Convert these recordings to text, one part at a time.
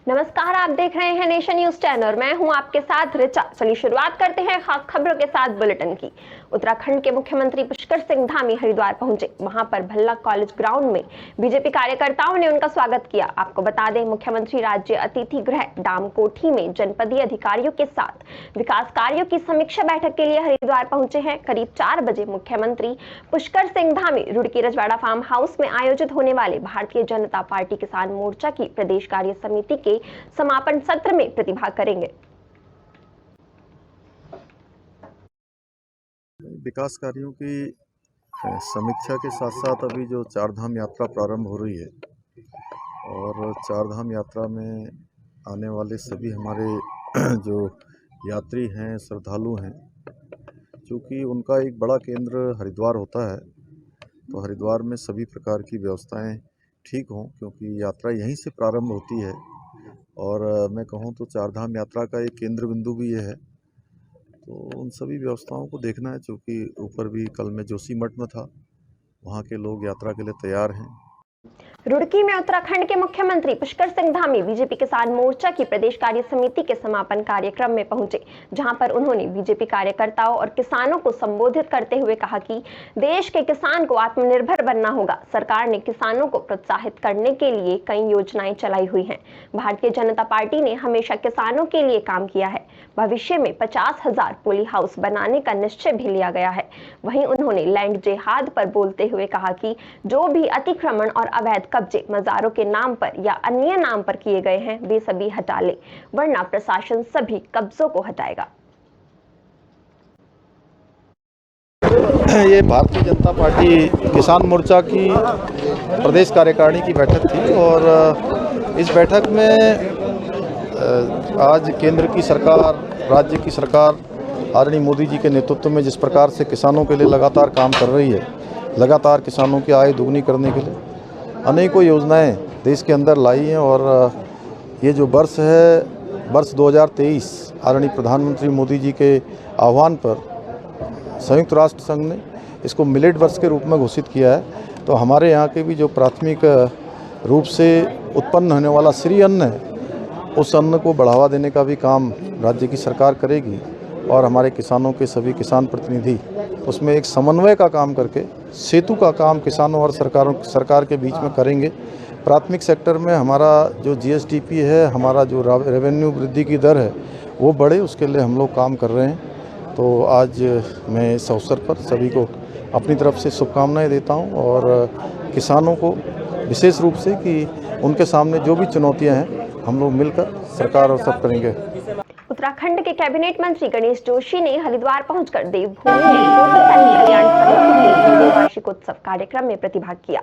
नमस्कार, आप देख रहे हैं नेशन न्यूज चैनल। मैं हूं आपके साथ रिचा। चलिए शुरुआत करते हैं खास खबरों के साथ बुलेटिन की। उत्तराखंड के मुख्यमंत्री पुष्कर सिंह धामी हरिद्वार पहुंचे। वहां पर भल्ला कॉलेज ग्राउंड में बीजेपी कार्यकर्ताओं ने उनका स्वागत किया। आपको बता दें, मुख्यमंत्री राज्य अतिथि गृह डामकोठी में जनपदीय अधिकारियों के साथ विकास कार्यों की समीक्षा बैठक के लिए हरिद्वार पहुंचे हैं। करीब 4 बजे मुख्यमंत्री पुष्कर सिंह धामी रुड़की रजवाड़ा फार्म हाउस में आयोजित होने वाले भारतीय जनता पार्टी किसान मोर्चा की प्रदेश कार्य समिति के समापन सत्र में प्रतिभाग करेंगे। विकास कार्यों की समीक्षा के साथ साथ अभी जो चारधाम यात्रा प्रारंभ हो रही है और चारधाम यात्रा में आने वाले सभी हमारे जो यात्री हैं, श्रद्धालु हैं, क्योंकि उनका एक बड़ा केंद्र हरिद्वार होता है, तो हरिद्वार में सभी प्रकार की व्यवस्थाएं ठीक हों, क्योंकि यात्रा यहीं से प्रारंभ होती है। और मैं कहूँ तो चारधाम यात्रा का एक केंद्र बिंदु भी ये है, तो उन सभी व्यवस्थाओं को देखना है। क्योंकि ऊपर भी कल मैं जोशीमठ में था, वहाँ के लोग यात्रा के लिए तैयार हैं। रुड़की में उत्तराखंड के मुख्यमंत्री पुष्कर सिंह धामी बीजेपी किसान मोर्चा की प्रदेश कार्य समिति के समापन कार्यक्रम में पहुंचे, जहां पर उन्होंने बीजेपी कार्यकर्ताओं और किसानों को संबोधित करते हुए कहा कि देश के किसान को आत्मनिर्भर बनना होगा। सरकार ने किसानों को प्रोत्साहित करने के लिए कई योजनाएं चलाई हुई हैं। भारतीय जनता पार्टी ने हमेशा किसानों के लिए काम किया है। भविष्य में 50,000 पोली हाउस बनाने का निश्चय भी लिया गया है। वहीं उन्होंने लैंड जिहाद पर बोलते हुए कहा कि जो भी अतिक्रमण और अवैध कब्जे मजारों के नाम पर या अन्य नाम पर किए गए हैं, वे सभी हटा ले, वरना प्रशासन सभी कब्जों को हटाएगा। ये भारतीय जनता पार्टी किसान मोर्चा की प्रदेश कार्यकारिणी की बैठक थी और इस बैठक में आज केंद्र की सरकार, राज्य की सरकार आदरणीय मोदी जी के नेतृत्व में जिस प्रकार से किसानों के लिए लगातार काम कर रही है, लगातार किसानों की आय दुगनी करने के लिए अनेकों योजनाएं देश के अंदर लाई हैं। और ये जो वर्ष है, वर्ष 2023, आदरणीय प्रधानमंत्री मोदी जी के आह्वान पर संयुक्त राष्ट्र संघ ने इसको मिलेट वर्ष के रूप में घोषित किया है। तो हमारे यहाँ के भी जो प्राथमिक रूप से उत्पन्न होने वाला श्री अन्न है, उस अन्न को बढ़ावा देने का भी काम राज्य की सरकार करेगी और हमारे किसानों के सभी किसान प्रतिनिधि उसमें एक समन्वय का काम करके सेतु का काम किसानों और सरकार के बीच में करेंगे। प्राथमिक सेक्टर में हमारा जो जीएसडीपी है, हमारा जो रेवेन्यू वृद्धि की दर है, वो बढ़े, उसके लिए हम लोग काम कर रहे हैं। तो आज मैं इस अवसर पर सभी को अपनी तरफ से शुभकामनाएं देता हूं और किसानों को विशेष रूप से कि उनके सामने जो भी चुनौतियां हैं, हम लोग मिलकर सरकार और सब करेंगे। उत्तराखंड के कैबिनेट मंत्री गणेश जोशी ने हरिद्वार पहुंचकर देवभूमि में छोटे सैनिक कल्याण समिति के वार्षिकोत्सव कार्यक्रम में प्रतिभाग किया।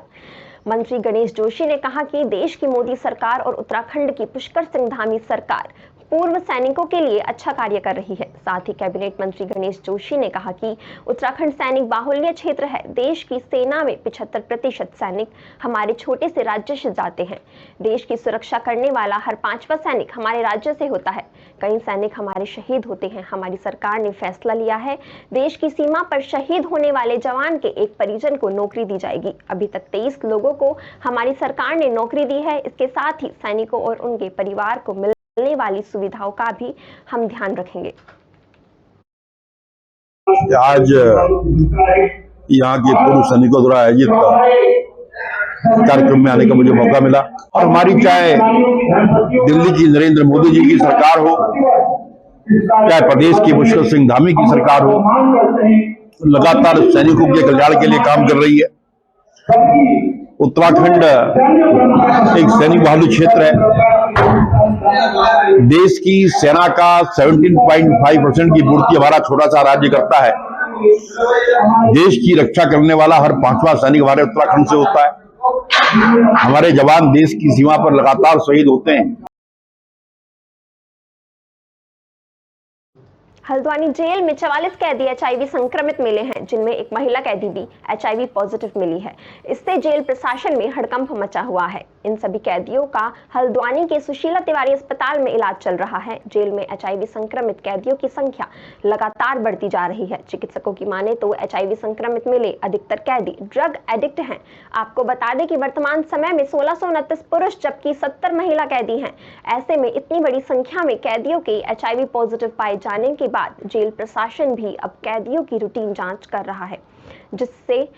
मंत्री गणेश जोशी ने कहा कि देश की मोदी सरकार और उत्तराखंड की पुष्कर सिंह धामी सरकार पूर्व सैनिकों के लिए अच्छा कार्य कर रही है। साथ ही कैबिनेट मंत्री गणेश जोशी ने कहा कि उत्तराखंड सैनिक बाहुल्य क्षेत्र है। देश की सेना में 75% सैनिक हमारे छोटे से राज्य से जाते हैं। देश की सुरक्षा करने वाला हर 5वां सैनिक हमारे राज्य से होता है। कई सैनिक हमारे शहीद होते हैं। हमारी सरकार ने फैसला लिया है, देश की सीमा पर शहीद होने वाले जवान के एक परिजन को नौकरी दी जाएगी। अभी तक 23 लोगों को हमारी सरकार ने नौकरी दी है। इसके साथ ही सैनिकों और उनके परिवार को मिलने वाली सुविधाओं का भी हम ध्यान रखेंगे। आज यहाँ के पूर्व सैनिकों द्वारा आयोजित कार्यक्रम में आने का मुझे मौका मिला और हमारी चाहे दिल्ली की नरेंद्र मोदी जी की सरकार हो, चाहे प्रदेश की पुष्कर सिंह धामी की सरकार हो, लगातार सैनिकों के कल्याण के लिए काम कर रही है। उत्तराखंड एक सैनिक बहुल क्षेत्र है। देश की सेना का 17.5% की पूर्ति हमारा छोटा सा राज्य करता है। देश की रक्षा करने वाला हर 5वां सैनिक हमारे उत्तराखंड से होता है। हमारे जवान देश की सीमा पर लगातार शहीद होते हैं। हल्द्वानी जेल में 44 कैदी HIV संक्रमित मिले हैं, जिनमें एक महिला कैदी भी HIV पॉजिटिव मिली है। इससे जेल प्रशासन में हड़कंप मचा हुआ है। इन सभी कैदियों का हल्द्वानी के सुशीला तिवारी अस्पताल में इलाज चल रहा है। जेल में HIV संक्रमित कैदियों की संख्या लगातार बढ़ती जा रही है। चिकित्सकों की माने तो HIV संक्रमित मिले अधिकतर कैदी ड्रग एडिक्ट हैं। आपको बता दें कि वर्तमान समय में 1629 पुरुष जबकि 70 महिला कैदी हैं। ऐसे में इतनी बड़ी संख्या में कैदियों के HIV पॉजिटिव पाए जाने के बाद जेल प्रशासन भी अब कैदियों की रूटीन जांच कर रहा है, जिससे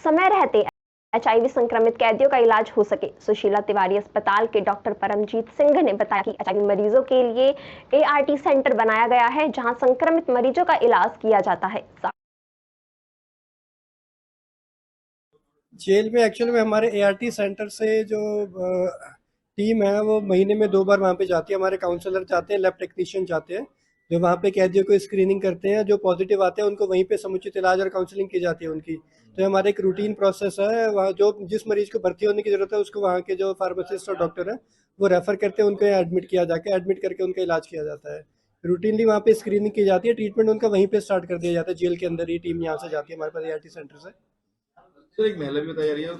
समय रहते HIV संक्रमित कैदियों का इलाज हो सके। सुशीला तिवारी अस्पताल के डॉक्टर परमजीत सिंह ने बताया कि HIV मरीजों के लिए ART सेंटर बनाया गया है, जहां संक्रमित मरीजों का इलाज किया जाता है। जेल में एक्चुअल में हमारे ART सेंटर से जो टीम है वो महीने में 2 बार वहाँ पे जाती है। हमारे काउंसलर जाते हैं, लैब टेक्नीशियन जाते हैं, जो वहाँ पे कैदियों को स्क्रीनिंग करते हैं। जो पॉजिटिव आते हैं उनको वहीं पे समुचित इलाज और काउंसलिंग की जाती है उनकी। तो हमारा एक रूटीन प्रोसेस है। वहाँ जो जिस मरीज को भर्ती होने की जरूरत है उसको वहाँ के जो फार्मासिस्ट और डॉक्टर हैं वो रेफर करते हैं, उनको एडमिट किया जाके एडमिट करके उनका इलाज किया जाता है। रूटीनली वहाँ पे स्क्रीनिंग की जाती है, ट्रीटमेंट उनका वहीं पे स्टार्ट कर दिया जाता है। जेल के अंदर ही टीम यहाँ से जाती है हमारे पास ART सेंटर से। सर एक महिला भी बताई जा रही है।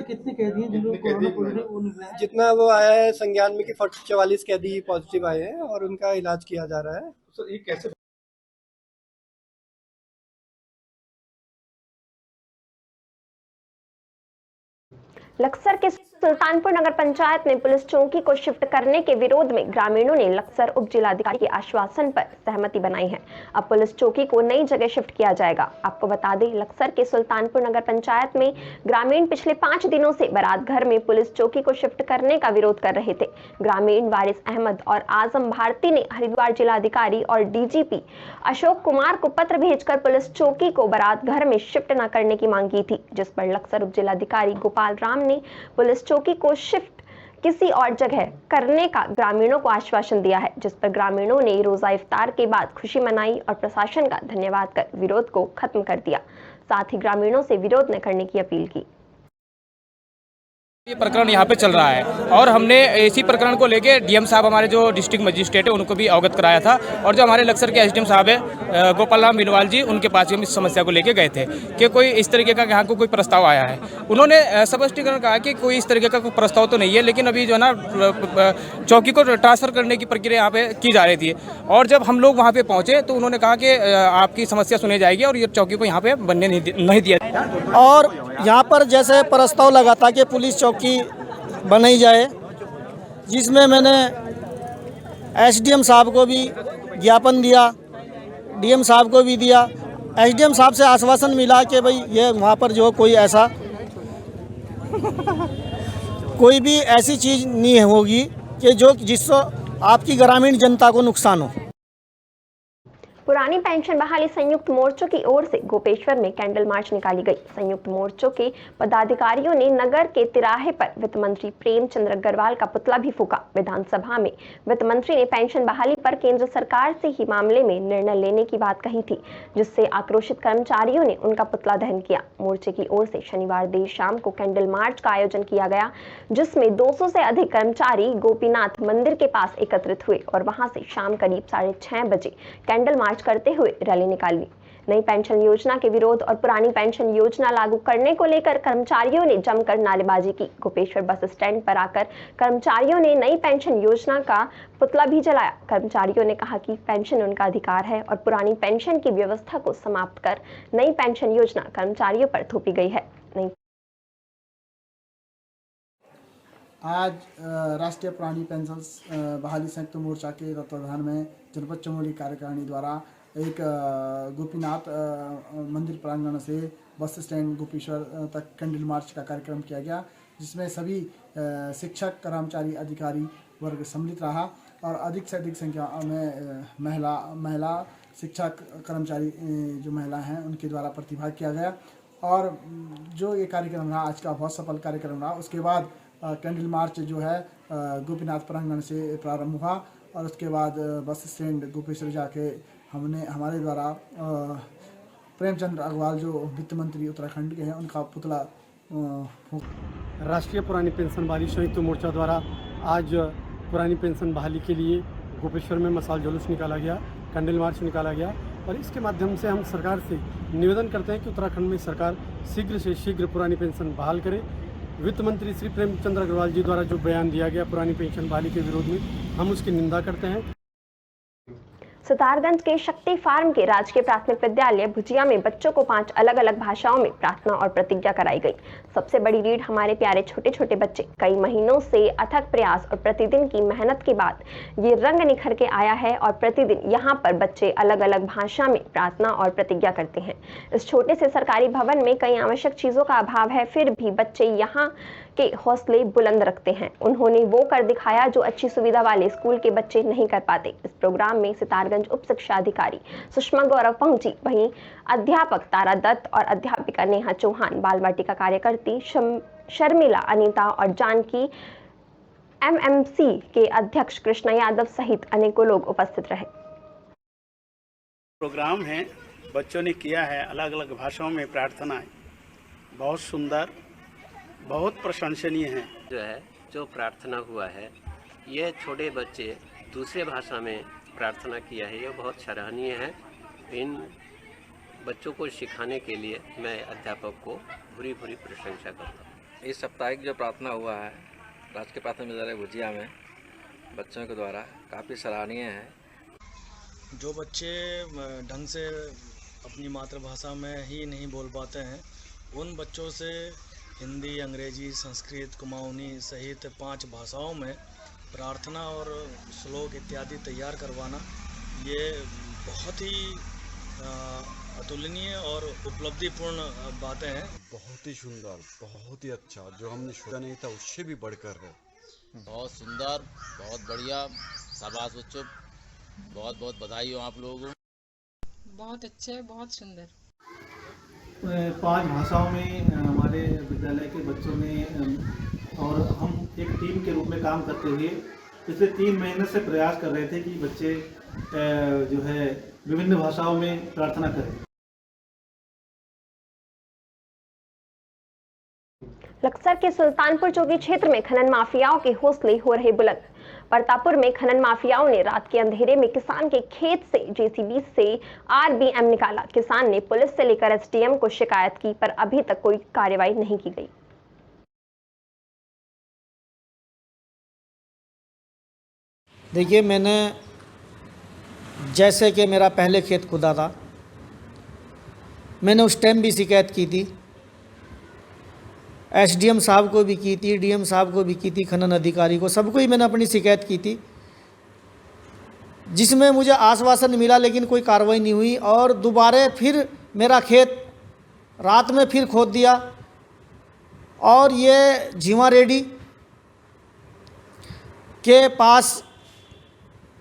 कितने कैदी हैं जिनको कोरोना पॉजिटिव? जितना वो आया है संज्ञान में कि 44 कैदी पॉजिटिव आए हैं और उनका इलाज किया जा रहा है। सर ये कैसे लक्सर के सुल्तानपुर नगर पंचायत में पुलिस चौकी को शिफ्ट करने के विरोध में ग्रामीणों ने लक्सर उप जिलाधिकारी के आश्वासन पर सहमति बनाई है। अब पुलिस चौकी को नई जगह शिफ्ट किया जाएगा। आपको बता दें, लक्सर के सुल्तानपुर नगर पंचायत में ग्रामीण पिछले 5 दिनों से बारात घर में पुलिस चौकी को शिफ्ट करने का विरोध कर रहे थे। ग्रामीण वारिस अहमद और आजम भारती ने हरिद्वार जिलाधिकारी और DGP अशोक कुमार को पत्र भेजकर पुलिस चौकी को बारात घर में शिफ्ट न करने की मांग की थी, जिस पर लक्सर उप जिलाधिकारी गोपाल राम ने पुलिस चौकी को शिफ्ट किसी और जगह करने का ग्रामीणों को आश्वासन दिया है, जिस पर ग्रामीणों ने रोजा इफ्तार के बाद खुशी मनाई और प्रशासन का धन्यवाद कर विरोध को खत्म कर दिया। साथ ही ग्रामीणों से विरोध न करने की अपील की। ये प्रकरण यहाँ पे चल रहा है और हमने इसी प्रकरण को लेके DM साहब हमारे जो डिस्ट्रिक्ट मजिस्ट्रेट है उनको भी अवगत कराया था, और जो हमारे लक्सर के SDM साहब है गोपाल राम बिनवाल जी, उनके पास हम इस समस्या को लेके गए थे कि कोई इस तरीके का यहाँ को कोई प्रस्ताव आया है। उन्होंने स्पष्टीकरण कहा कि कोई इस तरीके का कोई प्रस्ताव तो नहीं है, लेकिन अभी जो है ना चौकी को ट्रांसफ़र करने की प्रक्रिया यहाँ पे की जा रही थी। और जब हम लोग वहाँ पे पहुँचे तो उन्होंने कहा कि आपकी समस्या सुनी जाएगी और ये चौकी को यहाँ पे बनने नहीं दिया। और यहाँ पर जैसे प्रस्ताव लगा था कि पुलिस चौकी बनाई जाए, जिसमें मैंने SDM साहब को भी ज्ञापन दिया, DM साहब को भी दिया। SDM साहब से आश्वासन मिला कि भाई ये वहाँ पर जो कोई ऐसा कोई भी ऐसी चीज़ नहीं होगी कि जिससे आपकी ग्रामीण जनता को नुकसान हो। पुरानी पेंशन बहाली संयुक्त मोर्चों की ओर से गोपेश्वर में कैंडल मार्च निकाली गई। संयुक्त मोर्चों के पदाधिकारियों ने नगर के तिराहे पर वित्त मंत्री प्रेमचंद अग्रवाल का पुतला भी फूंका। विधानसभा में वित्त मंत्री ने पेंशन बहाली पर केंद्र सरकार से ही मामले में निर्णय लेने की बात कही थी, जिससे आक्रोशित कर्मचारियों ने उनका पुतला दहन किया। मोर्चे की ओर से शनिवार देर शाम को कैंडल मार्च का आयोजन किया गया, जिसमें 200 से अधिक कर्मचारी गोपीनाथ मंदिर के पास एकत्रित हुए और वहां से शाम करीब 6:30 बजे कैंडल मार्च करते हुए रैली निकाली। नई पेंशन योजना के विरोध और पुरानी पेंशन योजना लागू करने को लेकर कर्मचारियों ने जमकर नारेबाजी की। गोपेश्वर बस स्टैंड पर आकर कर्मचारियों ने नई पेंशन योजना का पुतला भी जलाया। कर्मचारियों ने कहा कि पेंशन उनका अधिकार है और पुरानी पेंशन की व्यवस्था को समाप्त कर नई पेंशन योजना कर्मचारियों पर थोपी गई है। आज राष्ट्रीय पुरानी पेंशन बहाली संयुक्त मोर्चा के तत्वाधान में जनपद चमोली कार्यकारिणी द्वारा एक गोपीनाथ मंदिर प्रांगण से बस स्टैंड गोपेश्वर तक कैंडल मार्च का कार्यक्रम किया गया, जिसमें सभी शिक्षक, कर्मचारी, अधिकारी वर्ग सम्मिलित रहा और अधिक से अधिक संख्या में महिला शिक्षक, कर्मचारी जो महिला हैं उनके द्वारा प्रतिभाग किया गया। और जो ये कार्यक्रम रहा आज का बहुत सफल कार्यक्रम रहा। उसके बाद कैंडल मार्च जो है गोपीनाथ प्रांगण से प्रारंभ हुआ और उसके बाद बस स्टैंड गोपेश्वर जाके हमारे द्वारा प्रेमचंद अग्रवाल जो वित्त मंत्री उत्तराखंड के हैं उनका पुतला राष्ट्रीय पुरानी पेंशन बहाली संयुक्त मोर्चा द्वारा आज पुरानी पेंशन बहाली के लिए गोपेश्वर में मशाल जुलूस निकाला गया। कैंडल मार्च निकाला गया और इसके माध्यम से हम सरकार से निवेदन करते हैं कि उत्तराखंड में सरकार शीघ्र से शीघ्र पुरानी पेंशन बहाल करे। वित्त मंत्री श्री प्रेमचंद्र अग्रवाल जी द्वारा जो बयान दिया गया पुरानी पेंशन बहाली के विरोध में, हम उसकी निंदा करते हैं। सितारगंज के शक्ति फार्म के राजकीय प्राथमिक विद्यालय भुजिया में बच्चों को 5 अलग अलग भाषाओं में प्रार्थना और प्रतिज्ञा कराई गई। सबसे बड़ी रीढ़ हमारे प्यारे छोटे छोटे बच्चे कई महीनों से अथक प्रयास और प्रतिदिन की मेहनत के बाद ये रंग निखर के आया है और प्रतिदिन यहाँ पर बच्चे अलग अलग भाषा में प्रार्थना और प्रतिज्ञा करते हैं। इस छोटे से सरकारी भवन में कई आवश्यक चीजों का अभाव है, फिर भी बच्चे यहाँ के हौसले बुलंद रखते हैं। उन्होंने वो कर दिखाया जो अच्छी सुविधा वाले स्कूल के बच्चे नहीं कर पाते। इस प्रोग्राम में सितारगंज उप शिक्षा अधिकारी सुषमा गौरव पहुंची, वहीं अध्यापक तारा दत्त और अध्यापिका नेहा चौहान, बाल वाटिका कार्यकर्ती शर्मिला, अनीता और जानकी, एमएमसी के अध्यक्ष कृष्णा यादव सहित अनेकों लोग उपस्थित रहे। प्रोग्राम है, बच्चों ने किया है अलग अलग भाषाओं में प्रार्थनाएं, बहुत सुंदर, बहुत प्रशंसनीय है। जो प्रार्थना हुआ है, ये छोटे बच्चे दूसरे भाषा में प्रार्थना किया है, ये बहुत सराहनीय है। इन बच्चों को सिखाने के लिए मैं अध्यापक को भूरी भूरी प्रशंसा करता हूँ। इस साप्ताहिक जो प्रार्थना हुआ है राजकीय प्राथमिक विद्यालय भुजिया में बच्चों के द्वारा काफ़ी सराहनीय है। जो बच्चे ढंग से अपनी मातृभाषा में ही नहीं बोल पाते हैं, उन बच्चों से हिंदी, अंग्रेजी, संस्कृत, कुमाऊनी सहित 5 भाषाओं में प्रार्थना और श्लोक इत्यादि तैयार करवाना, ये बहुत ही अतुलनीय और उपलब्धिपूर्ण बातें हैं। बहुत ही सुंदर, बहुत ही अच्छा, जो हमने सोचा नहीं था उससे भी बढ़कर है। बहुत सुंदर, बहुत बढ़िया, शाबाश बच्चों, बहुत बहुत बधाई हो आप लोगों को। बहुत अच्छे, बहुत सुंदर। 5 भाषाओं में हमारे विद्यालय के बच्चों ने और हम एक टीम के रूप में काम करते हुए पिछले 3 महीने से प्रयास कर रहे थे कि बच्चे जो है विभिन्न भाषाओं में प्रार्थना करें। लक्सर के सुल्तानपुर चौकी क्षेत्र में खनन माफियाओं के हौसले हो रहे बुलंद। परतापुर में खनन माफियाओं ने रात के अंधेरे में किसान के खेत से जेसीबी से आरबीएम निकाला। किसान ने पुलिस से लेकर एसडीएम को शिकायत की, पर अभी तक कोई कार्रवाई नहीं की गई। देखिए, मैंने जैसे कि मेरा पहले खेत खुदा था, मैंने उस टाइम भी शिकायत की थी, एसडीएम साहब को भी की थी, डीएम साहब को भी की थी, खनन अधिकारी को, सबको ही मैंने अपनी शिकायत की थी, जिसमें मुझे आश्वासन मिला, लेकिन कोई कार्रवाई नहीं हुई। और दोबारा फिर मेरा खेत रात में फिर खोद दिया और ये झीवा रेड्डी के पास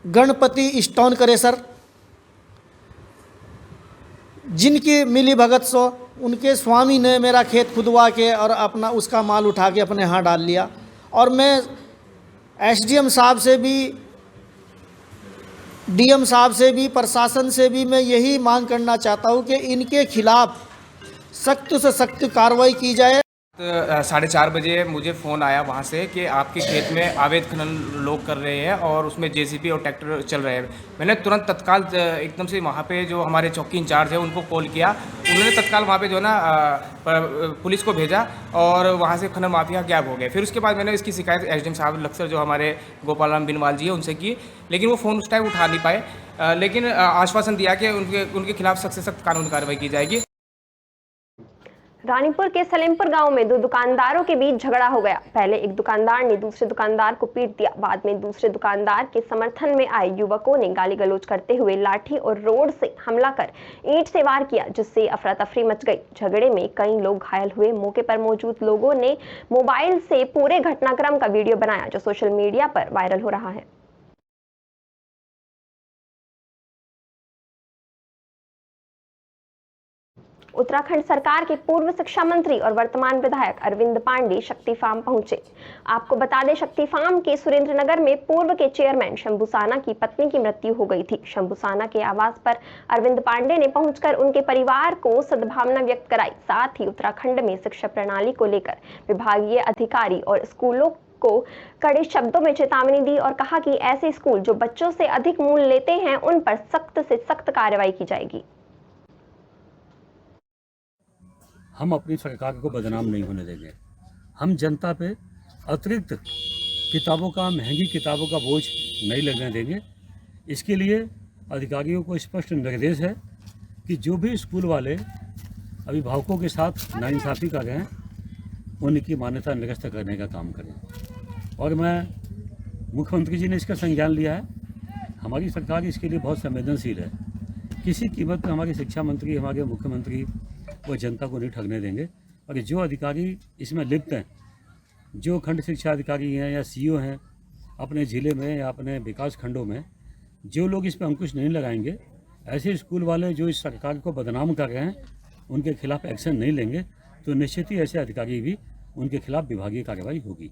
गणपति स्टोन क्रेशर, जिनकी मिली भगत सो, उनके स्वामी ने मेरा खेत खुदवा के और अपना उसका माल उठा के अपने यहाँ डाल लिया। और मैं एसडीएम साहब से भी, डीएम साहब से भी, प्रशासन से भी मैं यही मांग करना चाहता हूँ कि इनके खिलाफ सख्त से सख्त कार्रवाई की जाए। 4:30 बजे मुझे फ़ोन आया वहाँ से कि आपके खेत में अवैध खनन लोग कर रहे हैं और उसमें जेसीबी और ट्रैक्टर चल रहे हैं। मैंने तुरंत तत्काल एकदम से वहाँ पे जो हमारे चौकी इंचार्ज है उनको कॉल किया। उन्होंने तत्काल वहाँ पे जो है ना पुलिस को भेजा और वहाँ से खनन माफिया गायब हो गए। फिर उसके बाद मैंने इसकी शिकायत एसडीएम साहब लक्सर जो हमारे गोपाल राम बिनवाल जी है उनसे की, लेकिन वो फ़ोन उस टाइम उठा नहीं पाए। लेकिन आश्वासन दिया कि उनके खिलाफ सख्त से सख्त कानूनी कार्रवाई की जाएगी। रानीपुर के सलेमपुर गांव में 2 दुकानदारों के बीच झगड़ा हो गया। पहले एक दुकानदार ने दूसरे दुकानदार को पीट दिया, बाद में दूसरे दुकानदार के समर्थन में आए युवकों ने गाली गलौज करते हुए लाठी और रोड से हमला कर ईंट से वार किया, जिससे अफरा तफरी मच गई। झगड़े में कई लोग घायल हुए। मौके पर मौजूद लोगों ने मोबाइल से पूरे घटनाक्रम का वीडियो बनाया, जो सोशल मीडिया पर वायरल हो रहा है। उत्तराखंड सरकार के पूर्व शिक्षा मंत्री और वर्तमान विधायक अरविंद पांडे शक्ति फार्म पहुंचे। आपको बता दें, शक्ति फार्म के सुरेंद्रनगर में पूर्व के चेयरमैन शंभू साना की पत्नी की मृत्यु हो गई थी। शंभू साना के आवास पर अरविंद पांडे ने पहुंचकर उनके परिवार को सद्भावना व्यक्त कराई। साथ ही उत्तराखंड में शिक्षा प्रणाली को लेकर विभागीय अधिकारी और स्कूलों को कड़े शब्दों में चेतावनी दी और कहा कि ऐसे स्कूल जो बच्चों से अधिक मूल्य लेते हैं उन पर सख्त से सख्त कार्रवाई की जाएगी। हम अपनी सरकार को बदनाम नहीं होने देंगे। हम जनता पे अतिरिक्त किताबों का, महंगी किताबों का बोझ नहीं लगने देंगे। इसके लिए अधिकारियों को स्पष्ट निर्देश है कि जो भी स्कूल वाले अभिभावकों के साथ नाइंसाफ़ी कर रहे हैं उनकी मान्यता निरस्त करने का काम करें। और मैं मुख्यमंत्री जी ने इसका संज्ञान लिया है। हमारी सरकार इसके लिए बहुत संवेदनशील है। किसी कीमत पर हमारे शिक्षा मंत्री, हमारे मुख्यमंत्री वो जनता को नहीं ठगने देंगे। और जो अधिकारी इसमें लिप्त हैं, जो खंड शिक्षा अधिकारी हैं या सीईओ हैं अपने ज़िले में या अपने विकास खंडों में, जो लोग इस पर अंकुश नहीं लगाएंगे, ऐसे स्कूल वाले जो इस सरकार को बदनाम कर रहे हैं उनके खिलाफ एक्शन नहीं लेंगे तो निश्चित ही ऐसे अधिकारी भी उनके खिलाफ विभागीय कार्रवाई होगी।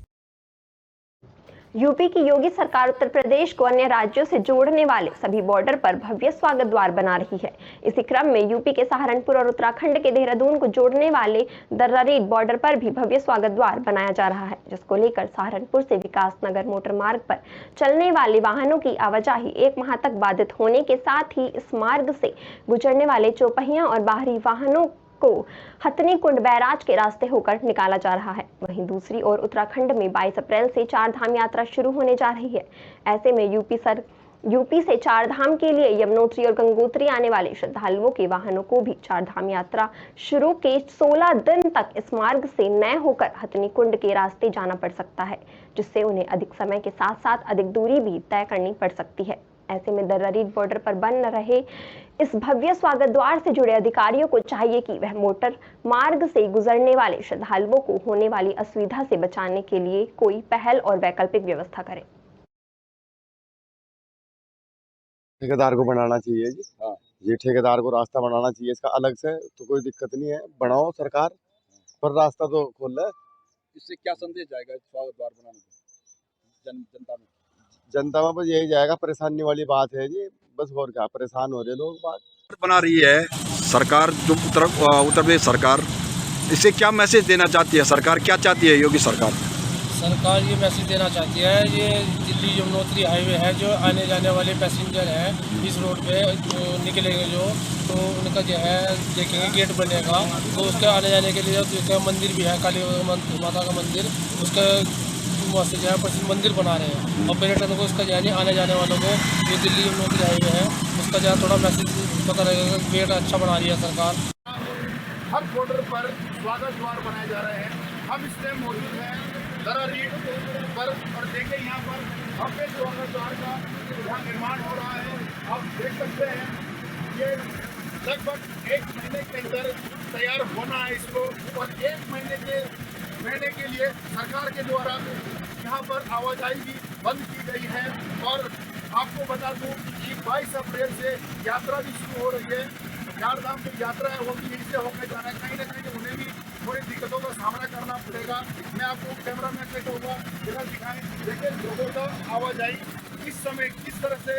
यूपी की योगी सरकार उत्तर प्रदेश को अन्य राज्यों से जोड़ने वाले सभी बॉर्डर पर भव्य स्वागत द्वार बना रही है। इसी क्रम में यूपी के सहारनपुर और उत्तराखंड के देहरादून को जोड़ने वाले दर्रारेड बॉर्डर पर भी भव्य स्वागत द्वार बनाया जा रहा है, जिसको लेकर सहारनपुर से विकासनगर मोटर मार्ग पर चलने वाले वाहनों की आवाजाही 1 माह तक बाधित होने के साथ ही इस मार्ग से गुजरने वाले चौपहिया और बाहरी वाहनों को हथनी कुंड बैराज के रास्ते होकर निकाला जा रहा है। वहीं दूसरी ओर उत्तराखंड में 22 अप्रैल से 4 धाम यात्रा शुरू होने जा रही है। ऐसे में यूपी से 4 धाम के लिए यमुनोत्री और गंगोत्री आने वाले श्रद्धालुओं के वाहनों को भी 4 धाम यात्रा शुरू के 16 दिन तक इस मार्ग से न होकर हथनी कुंड के रास्ते जाना पड़ सकता है, जिससे उन्हें अधिक समय के साथ साथ अधिक दूरी भी तय करनी पड़ सकती है। ऐसे में दर्रारेड बॉर्डर पर बन रहे इस भव्य स्वागत द्वार से जुड़े अधिकारियों को चाहिए कि वह मोटर मार्ग से गुजरने वाले श्रद्धालुओं को होने वाली असुविधा से बचाने के लिए कोई पहल और वैकल्पिक व्यवस्था करें। ठेकेदार को बनाना चाहिए जी। हाँ, ये ठेकेदार को रास्ता बनाना चाहिए इसका अलग से, तो कोई दिक्कत नहीं है, बनाओ सरकार, पर रास्ता तो खोल ले। इससे क्या संदेश जाएगा स्वागत द्वार बनाने में जनता में? जनता में बस यही जाएगा, परेशानी वाली बात है जी, बस और क्या, परेशान हो रहे लोग। बात बना रही है सरकार, जो उत्तर प्रदेश सरकार, इससे क्या मैसेज देना चाहती है सरकार? क्या चाहती है योगी सरकार? सरकार ये मैसेज देना चाहती है, ये दिल्ली यमुनोत्री हाईवे है, जो आने जाने वाले पैसेंजर हैं इस रोड पे जो निकलेंगे तो उनका जो है देखेंगे गेट बनेगा, तो उसके आने जाने के लिए उसका मंदिर भी है, काली माता का मंदिर, उसका से जो है प्रसिद्ध मंदिर बना रहे हैं। और पर्यटन को उसका जो है आने जाने वालों को जो दिल्ली यमुनोत्री हाईवे है उसका जो है थोड़ा मैसेज पता लगेगा, गेट अच्छा बना रही है सरकार। हर बॉर्डर पर स्वागत द्वार बनाए जा रहे हैं। हम इस टाइम मौजूद हैं दर्रारेड पर और देखें यहाँ पर भव्य स्वागत द्वार का यहाँ निर्माण हो रहा है। आप देख सकते हैं ये लगभग 1 महीने के अंदर तैयार होना है इसको, और 1 महीने के लिए सरकार के द्वारा यहाँ पर आवाजाही भी बंद की गई है। और आपको बता दूं कि 22 अप्रैल से यात्रा भी शुरू हो रही है। 4 धाम की यात्रा है वो भी यहीं से होकर जाना है। कहीं ना कहीं उन्हें भी थोड़ी दिक्कतों का सामना करना पड़ेगा। मैं आपको कैमरा मैन से कहूँगा जरा दिखाएं, देखिए लोगों का आवाजाही इस समय किस तरह से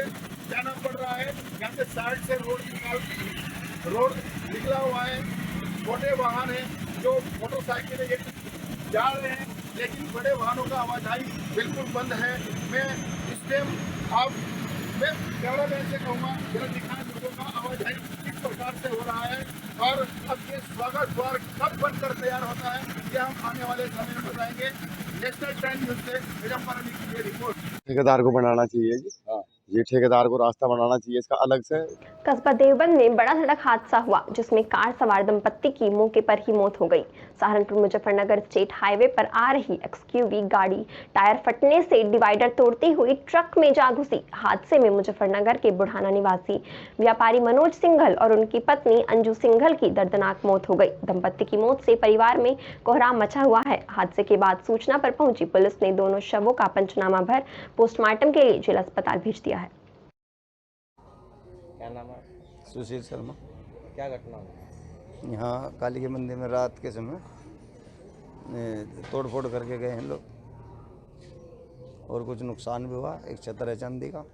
जाना पड़ रहा है। यहाँ से साइड से रोड निकला हुआ है, छोटे वाहन है जो मोटरसाइकिल जा रहे हैं, लेकिन बड़े वाहनों का आवाजाही बिल्कुल बंद है। मैं इस टाइम मैं कैमरा मैन से कहूँगा जरा दिखाएं लोगों का आवाजाही किस प्रकार से हो रहा है, और अब ये स्वागत द्वार कब बनकर तैयार होता है ये हम आने वाले समय में बताएंगे। नेशनल टाइम न्यूज से विजयपुर की रिपोर्ट। ठेकेदार को बनाना चाहिए जी। हाँ, ये ठेकेदार को रास्ता बनाना चाहिए इसका अलग से। कस्बा देवबंद में बड़ा सड़क हादसा हुआ, जिसमें कार सवार दंपत्ति की मौके पर ही मौत हो गई। सहारनपुर मुजफ्फरनगर स्टेट हाईवे पर आ रही एक्सक्यूवी गाड़ी टायर फटने से डिवाइडर तोड़ती हुई ट्रक में जा घुसी। हादसे में मुजफ्फरनगर के बुढ़ाना निवासी व्यापारी मनोज सिंघल और उनकी पत्नी अंजू सिंघल की दर्दनाक मौत हो गई। दंपत्ति की मौत से परिवार में कोहराम मचा हुआ है। हादसे के बाद सूचना पर पहुंची पुलिस ने दोनों शवों का पंचनामा भर पोस्टमार्टम के लिए जिला अस्पताल भेज दिया है। क्या नाम है? सुशील शर्मा। क्या घटना हुई? यहाँ काली के मंदिर में रात के समय तोड़ फोड़ करके गए हैं लोग, और कुछ नुकसान भी हुआ। एक छतर है चांदी का,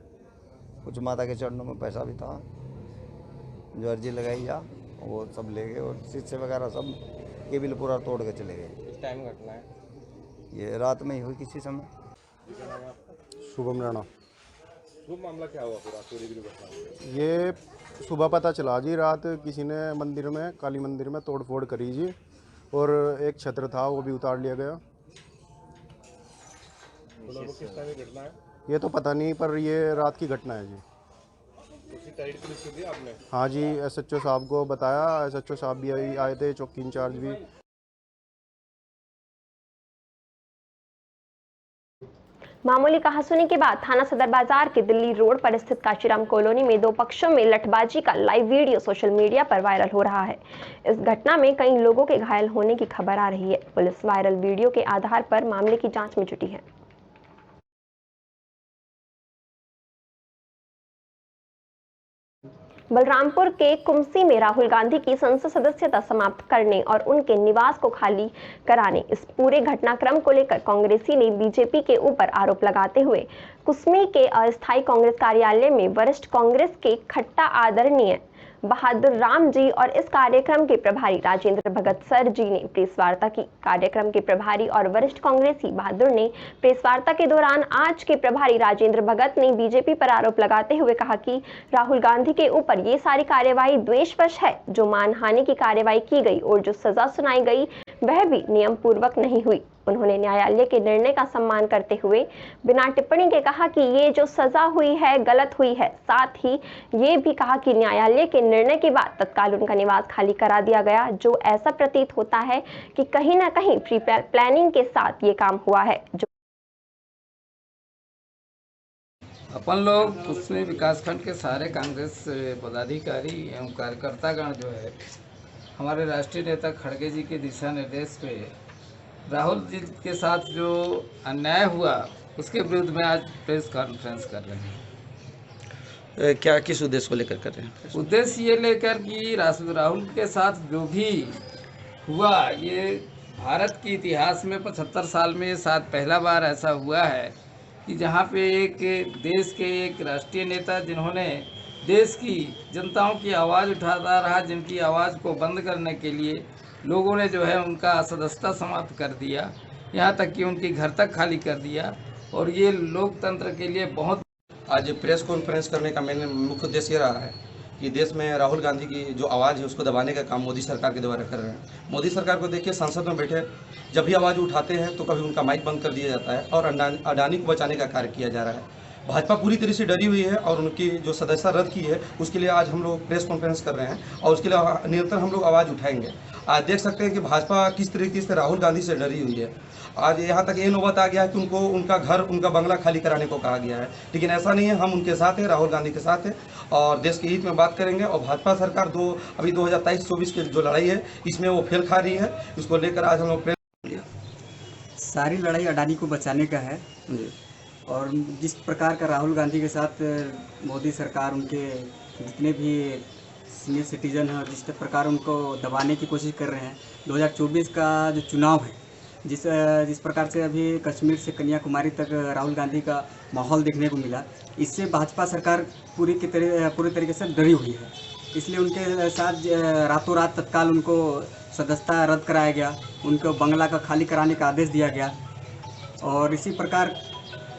कुछ माता के चरणों में पैसा भी था, जो अर्जी लगाई जा वो सब ले गए, और शीशे वगैरह सब केबिल पूरा तोड़ के चले गए। किस टाइम घटना है? ये रात में ही हुई किसी समय। शुभम राणा। वो मामला क्या हुआ पूरा चोरी की घटना? ये सुबह पता चला जी, रात किसी ने मंदिर में, काली मंदिर में तोड़फोड़ करी जी, और एक छत्र था वो भी उतार लिया गया। वो किस टाइम की घटना है? ये तो पता नहीं, पर ये रात की घटना है जी। उसी टाइट पुलिस को दिया आपने? हाँ जी, SHO साहब को बताया, SHO साहब भी आए थे, चौकी इंचार्ज भी। मामूली कहासुनी के बाद थाना सदर बाजार के दिल्ली रोड पर स्थित काशीराम कॉलोनी में 2 पक्षों में लठबाजी का लाइव वीडियो सोशल मीडिया पर वायरल हो रहा है। इस घटना में कई लोगों के घायल होने की खबर आ रही है। पुलिस वायरल वीडियो के आधार पर मामले की जांच में जुटी है। बलरामपुर के कुमसी में राहुल गांधी की संसद सदस्यता समाप्त करने और उनके निवास को खाली कराने, इस पूरे घटनाक्रम को लेकर कांग्रेसी ने बीजेपी के ऊपर आरोप लगाते हुए कुसमी के अस्थायी कांग्रेस कार्यालय में वरिष्ठ कांग्रेस के खट्टा आदरणीय बहादुर राम जी और इस कार्यक्रम के प्रभारी राजेंद्र भगत सर जी ने प्रेस वार्ता की। कार्यक्रम के प्रभारी और वरिष्ठ कांग्रेसी बहादुर ने प्रेस वार्ता के दौरान आज के प्रभारी राजेंद्र भगत ने बीजेपी पर आरोप लगाते हुए कहा कि राहुल गांधी के ऊपर ये सारी कार्यवाही द्वेषवश है। जो मानहानि की कार्यवाही की गई और जो सजा सुनाई गई वह भी नियम पूर्वक नहीं हुई। उन्होंने न्यायालय के निर्णय का सम्मान करते हुए बिना टिप्पणी के कहा कि ये जो सजा हुई है गलत हुई है। साथ ही ये भी कहा कि न्यायालय के निर्णय के बाद तत्काल उनका निवास खाली करा दिया गया, जो ऐसा प्रतीत होता है कि कहीं ना कहीं प्री प्लानिंग के साथ ये काम हुआ है। जो अपन लोग कुसमी विकासखंड के सारे कांग्रेस पदाधिकारी एवं कार्यकर्तागण जो है हमारे राष्ट्रीय नेता खड़गे जी के दिशा निर्देश पे राहुल जी के साथ जो अन्याय हुआ उसके विरुद्ध में आज प्रेस कॉन्फ्रेंस कर रहे हैं। क्या किस उद्देश्य को लेकर कर रहे हैं? उद्देश्य ये लेकर कि राहुल के साथ जो भी हुआ, ये भारत के इतिहास में 75 साल में शायद पहला बार ऐसा हुआ है कि जहाँ पे एक देश के एक राष्ट्रीय नेता जिन्होंने देश की जनताओं की आवाज़ उठाता रहा, जिनकी आवाज़ को बंद करने के लिए लोगों ने जो है उनका सदस्यता समाप्त कर दिया, यहाँ तक कि उनकी घर तक खाली कर दिया, और ये लोकतंत्र के लिए बहुत। आज प्रेस कॉन्फ्रेंस करने का मैंने मुख्य उद्देश्य ये रहा है कि देश में राहुल गांधी की जो आवाज़ है उसको दबाने का काम मोदी सरकार के द्वारा कर रहे हैं। मोदी सरकार को देखिए, संसद में बैठे जब भी आवाज़ उठाते हैं तो कभी उनका माइक बंद कर दिया जाता है और अडानी को बचाने का कार्य किया जा रहा है। भाजपा पूरी तरह से डरी हुई है और उनकी जो सदस्यता रद्द की है उसके लिए आज हम लोग प्रेस कॉन्फ्रेंस कर रहे हैं और उसके लिए निरंतर हम लोग आवाज़ उठाएंगे। आज देख सकते हैं कि भाजपा किस तरीके से राहुल गांधी से डरी हुई है। आज यहाँ तक ये नौबत आ गया है कि उनको उनका घर, उनका बंगला खाली कराने को कहा गया है, लेकिन ऐसा नहीं है। हम उनके साथ हैं, राहुल गांधी के साथ हैं और देश के हित में बात करेंगे। और भाजपा सरकार अभी 2023-24 की जो लड़ाई है इसमें वो फेल खा रही है। इसको लेकर आज हम लोग सारी लड़ाई अडानी को बचाने का है और जिस प्रकार का राहुल गांधी के साथ मोदी सरकार, उनके जितने भी सीनियर सिटीजन हैं, जिस प्रकार उनको दबाने की कोशिश कर रहे हैं। 2024 का जो चुनाव है, जिस प्रकार से अभी कश्मीर से कन्याकुमारी तक राहुल गांधी का माहौल देखने को मिला, इससे भाजपा सरकार पूरी तरीके से डरी हुई है। इसलिए उनके साथ रातों रात तत्काल उनको सदस्यता रद्द कराया गया, उनको बंगला का खाली कराने का आदेश दिया गया और इसी प्रकार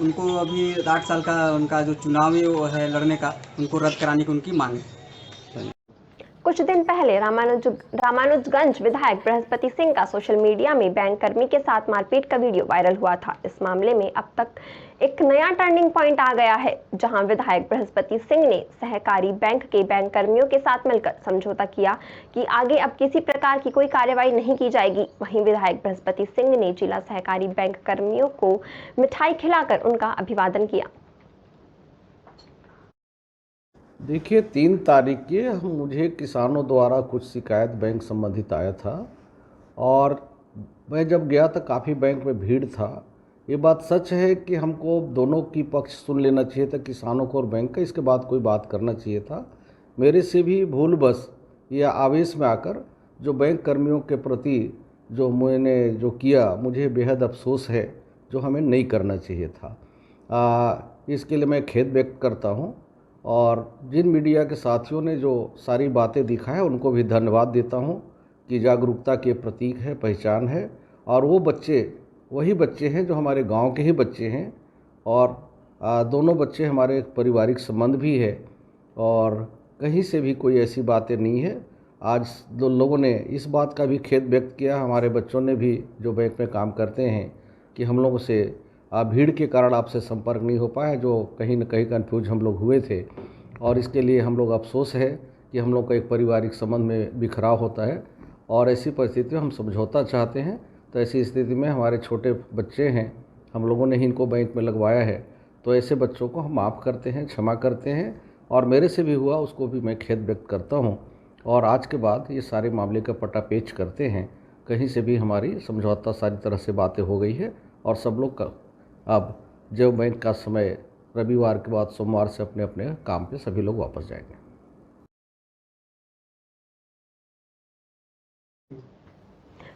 उनको अभी 8 साल का उनका जो चुनावी वो है लड़ने का, उनको रद्द कराने की उनकी मांग है। कुछ दिन पहले रामानुजगंज विधायक बृहस्पति सिंह का सोशल मीडिया में बैंक कर्मी के साथ मारपीट का वीडियो वायरल हुआ था। इस मामले में अब तक एक नया टर्निंग पॉइंट आ गया है, जहां विधायक बृहस्पति सिंह ने सहकारी बैंक के बैंक कर्मियों के साथ मिलकर समझौता किया कि आगे अब किसी प्रकार की कोई कार्रवाई नहीं की जाएगी। वहीं विधायक बृहस्पति सिंह ने जिला सहकारी बैंक कर्मियों को मिठाई खिलाकर उनका अभिवादन किया। देखिए, 3 तारीख के मुझे किसानों द्वारा कुछ शिकायत बैंक संबंधित आया था और मैं जब गया तो काफ़ी बैंक में भीड़ था। ये बात सच है कि हमको दोनों की पक्ष सुन लेना चाहिए था, किसानों को और बैंक का, इसके बाद कोई बात करना चाहिए था। मेरे से भी भूलवश या आवेश में आकर जो बैंक कर्मियों के प्रति जो मैंने जो किया, मुझे बेहद अफसोस है, जो हमें नहीं करना चाहिए था। इसके लिए मैं खेद व्यक्त करता हूँ और जिन मीडिया के साथियों ने जो सारी बातें दिखाएं उनको भी धन्यवाद देता हूं कि जागरूकता के प्रतीक है, पहचान है। और वो बच्चे वही बच्चे हैं जो हमारे गांव के ही बच्चे हैं और दोनों बच्चे हमारे पारिवारिक संबंध भी है और कहीं से भी कोई ऐसी बातें नहीं है। आज दो लोगों ने इस बात का भी खेद व्यक्त किया, हमारे बच्चों ने भी जो बैंक में काम करते हैं, कि हम लोगों से भीड़ के कारण आपसे संपर्क नहीं हो पाया, जो कहीं न कहीं कन्फ्यूज हम लोग हुए थे और इसके लिए हम लोग अफसोस है कि हम लोग का एक पारिवारिक संबंध में बिखराव होता है और ऐसी परिस्थिति में हम समझौता चाहते हैं। तो ऐसी स्थिति में हमारे छोटे बच्चे हैं, हम लोगों ने ही इनको बैंक में लगवाया है, तो ऐसे बच्चों को हम माफ़ करते हैं, क्षमा करते हैं और मेरे से भी हुआ उसको भी मैं खेद व्यक्त करता हूं और आज के बाद ये सारे मामले का पटापेच करते हैं। कहीं से भी हमारी समझौता सारी तरह से बातें हो गई है और सब लोग का अब जो बैंक का समय रविवार के बाद सोमवार से अपने अपने काम पे सभी लोग वापस जाएंगे।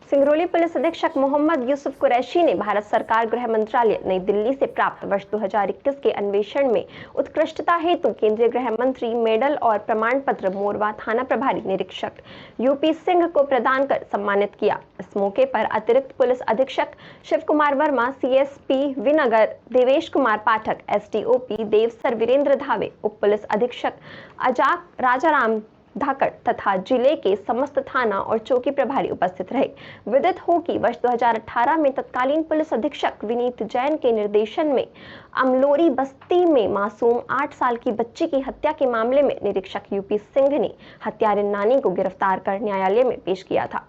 सिंगरौली पुलिस अधीक्षक मोहम्मद यूसुफ कुरैशी ने भारत सरकार गृह मंत्रालय नई दिल्ली से प्राप्त वर्ष 2021 के अन्वेषण में उत्कृष्टता हेतु केंद्रीय गृह मंत्री मेडल और प्रमाण पत्र मोरवा थाना प्रभारी निरीक्षक यूपी सिंह को प्रदान कर सम्मानित किया। इस मौके पर अतिरिक्त पुलिस अधीक्षक शिव कुमार वर्मा, सीएसपी विनगर देवेश कुमार पाठक, एसडीओपी देवसर वीरेंद्र धावे, उप पुलिस अधीक्षक अजाक राजाराम धाकड़ तथा जिले के समस्त थाना और चौकी प्रभारी उपस्थित रहे। विदित हो कि वर्ष 2018 में तत्कालीन पुलिस अधीक्षक विनीत जैन के निर्देशन में अमलोरी बस्ती में मासूम 8 साल की बच्ची की हत्या के मामले में निरीक्षक यूपी सिंह ने हत्यारिन नानी को गिरफ्तार कर न्यायालय में पेश किया था।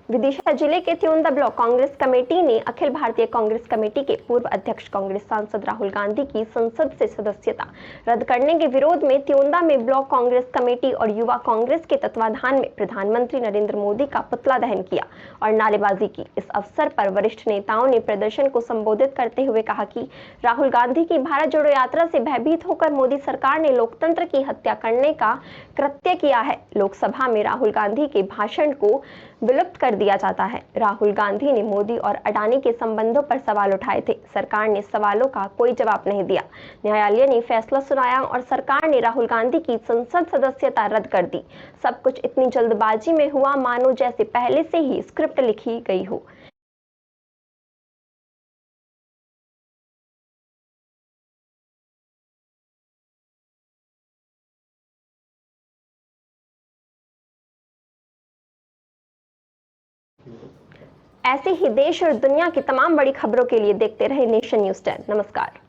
विदिशा जिले के त्योंदा ब्लॉक कांग्रेस कमेटी ने अखिल भारतीय कांग्रेस कमेटी के पूर्व अध्यक्ष कांग्रेस सांसद राहुल गांधी की संसद से सदस्यता रद्द करने के विरोध में त्योंदा में ब्लॉक कांग्रेस कमेटी और युवा कांग्रेस के तत्वाधान में प्रधानमंत्री नरेंद्र मोदी का पुतला दहन किया और नारेबाजी की। इस अवसर पर वरिष्ठ नेताओं ने प्रदर्शन को संबोधित करते हुए कहा कि राहुल गांधी की भारत जोड़ो यात्रा से भयभीत होकर मोदी सरकार ने लोकतंत्र की हत्या करने का कृत्य किया है। लोकसभा में राहुल गांधी के भाषण को विलुप्त कर दिया जाता है। राहुल गांधी ने मोदी और अडानी के संबंधों पर सवाल उठाए थे। सरकार ने सवालों का कोई जवाब नहीं दिया। न्यायालय ने फैसला सुनाया और सरकार ने राहुल गांधी की संसद सदस्यता रद्द कर दी। सब कुछ इतनी जल्दबाजी में हुआ मानो जैसे पहले से ही स्क्रिप्ट लिखी गई हो। ऐसे ही देश और दुनिया की तमाम बड़ी खबरों के लिए देखते रहे नेशन न्यूज़ 10। नमस्कार।